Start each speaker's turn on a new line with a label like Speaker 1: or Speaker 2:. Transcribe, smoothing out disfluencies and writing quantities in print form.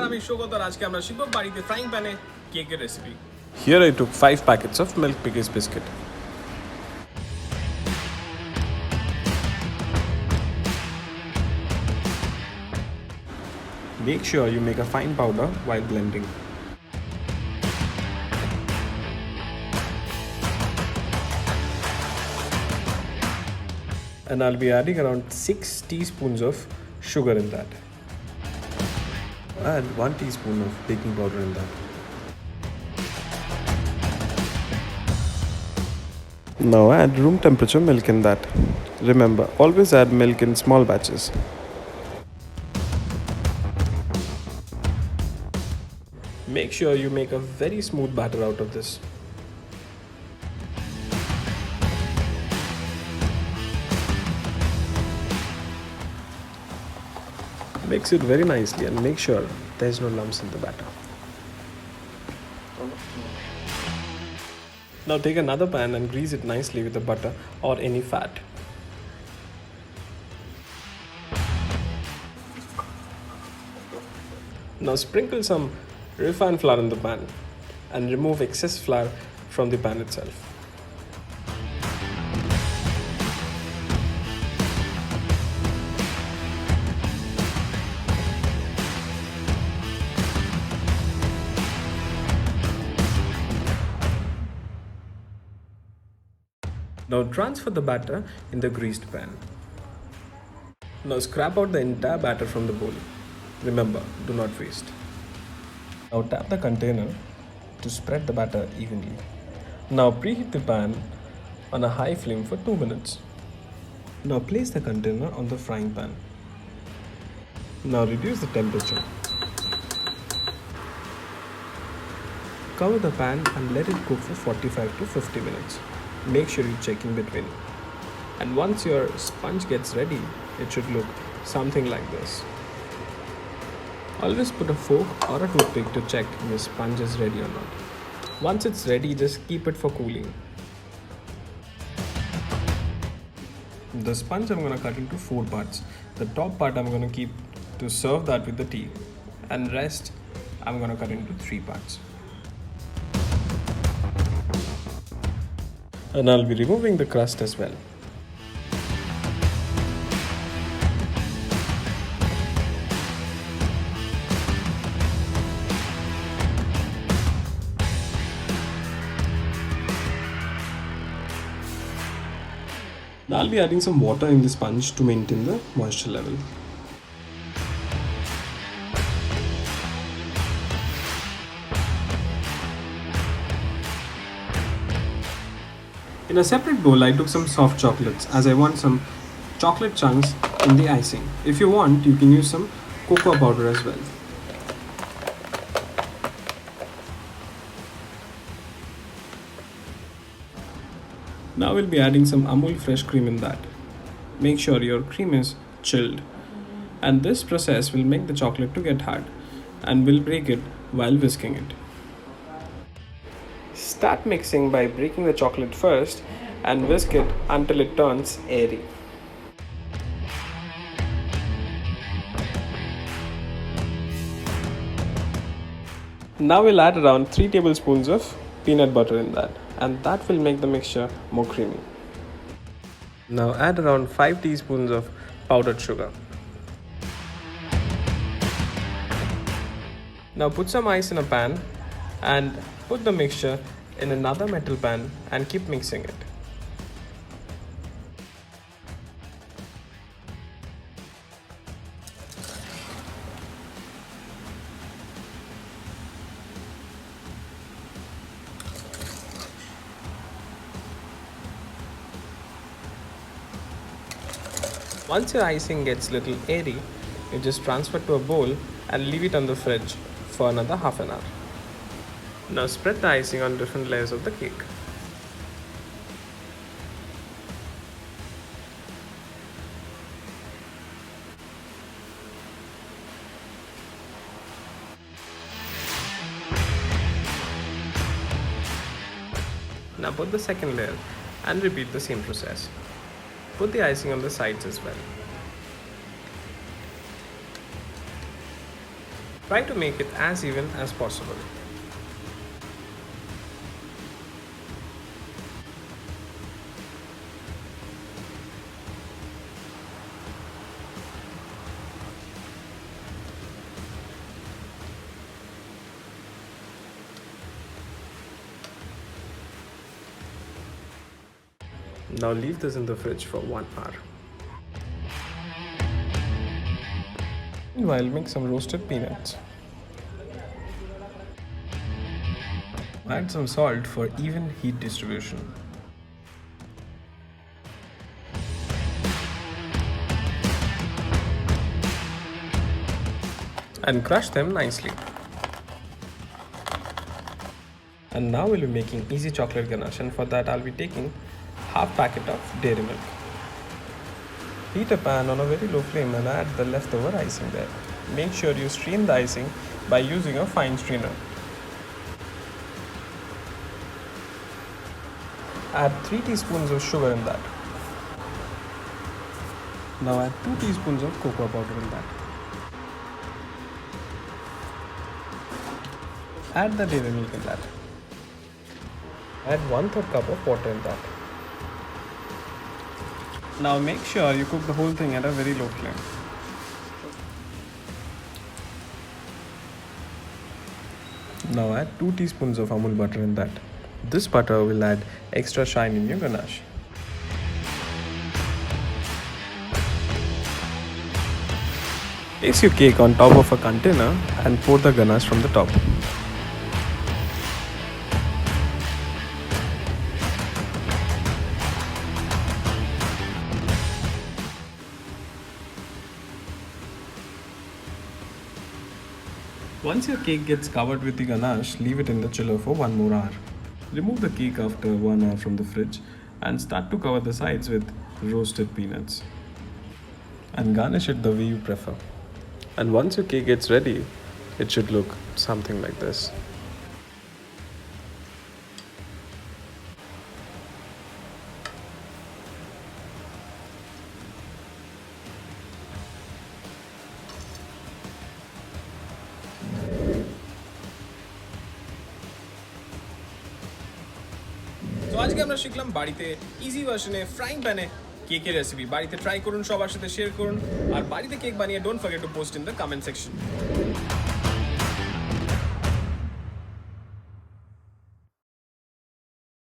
Speaker 1: আমি সৌগত আর আজকে আমরা শিখব বাড়িতে ফ্রাইং প্যানে কেকের recipe.
Speaker 2: Here I took 5 packets of milk bikis biscuit. Make sure you make a fine powder while blending. And I'll be adding around 6 teaspoons of sugar in that. And 1 teaspoon of baking powder in that. Now add room temperature milk in that. Remember, always add milk in small batches. Make sure you make a very smooth batter out of this. Mix it very nicely and make sure there's no lumps in the batter. Now take another pan and grease it nicely with the butter or any fat. Now sprinkle some refined flour in the pan and remove excess flour from the pan itself. Now transfer the batter in the greased pan. Now scrap out the entire batter from the bowl. Remember, do not waste. Now tap the container to spread the batter evenly. Now preheat the pan on a high flame for 2 minutes. Now place the container on the frying pan. Now reduce the temperature. Cover the pan and let it cook for 45 to 50 minutes. Make sure you check in between. And once your sponge gets ready, it should look something like this. Always put a fork or a toothpick to check if the sponge is ready or not. Once it's ready, just keep it for cooling. The sponge I'm going to cut into 4 parts. The top part I'm going to keep to serve that with the tea, and rest I'm going to cut into 3 parts. And I'll be removing the crust as well. Now I'll be adding some water in the sponge to maintain the moisture level. In a separate bowl, I took some soft chocolates as I want some chocolate chunks in the icing. If you want, you can use some cocoa powder as well. Now we'll be adding some Amul fresh cream in that. Make sure your cream is chilled. And this process will make the chocolate to get hard and will break it while whisking it. Start mixing by breaking the chocolate first and whisk it until it turns airy. Now we'll add around 3 tablespoons of peanut butter in that, and that will make the mixture more creamy. Now add around 5 teaspoons of powdered sugar. Now put some ice in a pan and put the mixture in another metal pan and keep mixing it. Once your icing gets little airy, you just transfer to a bowl and leave it on the fridge for another half an hour. Now spread the icing on different layers of the cake. Now put the second layer and repeat the same process. Put the icing on the sides as well. Try to make it as even as possible. Now leave this in the fridge for 1 hour. Meanwhile, make some roasted peanuts. Add some salt for even heat distribution. And crush them nicely. And now we'll be making easy chocolate ganache, and for that I'll be taking half packet of dairy milk. Heat a pan on a very low flame and add the leftover icing there. Make sure you strain the icing by using a fine strainer. Add 3 teaspoons of sugar in that. Now add 2 teaspoons of cocoa powder in that. Add the dairy milk in that. Add 1/3 cup of water in that. Now make sure you cook the whole thing at a very low flame. Now add 2 teaspoons of Amul butter in that. This butter will add extra shine in your ganache. Place your cake on top of a container and pour the ganache from the top. Once your cake gets covered with the ganache, leave it in the chiller for 1 more hour. Remove the cake after 1 hour from the fridge and start to cover the sides with roasted peanuts. And garnish it the way you prefer. And once your cake gets ready, it should look something like this.
Speaker 1: তো আজকে আমরা শিখলাম বাড়িতে easy ভার্সনে frying প্যানে কেকের recipe. বাড়িতে try করুন, সবার সাথে শেয়ার করুন, আর বাড়িতে কেক বানিয়ে don't forget to post in the comment section.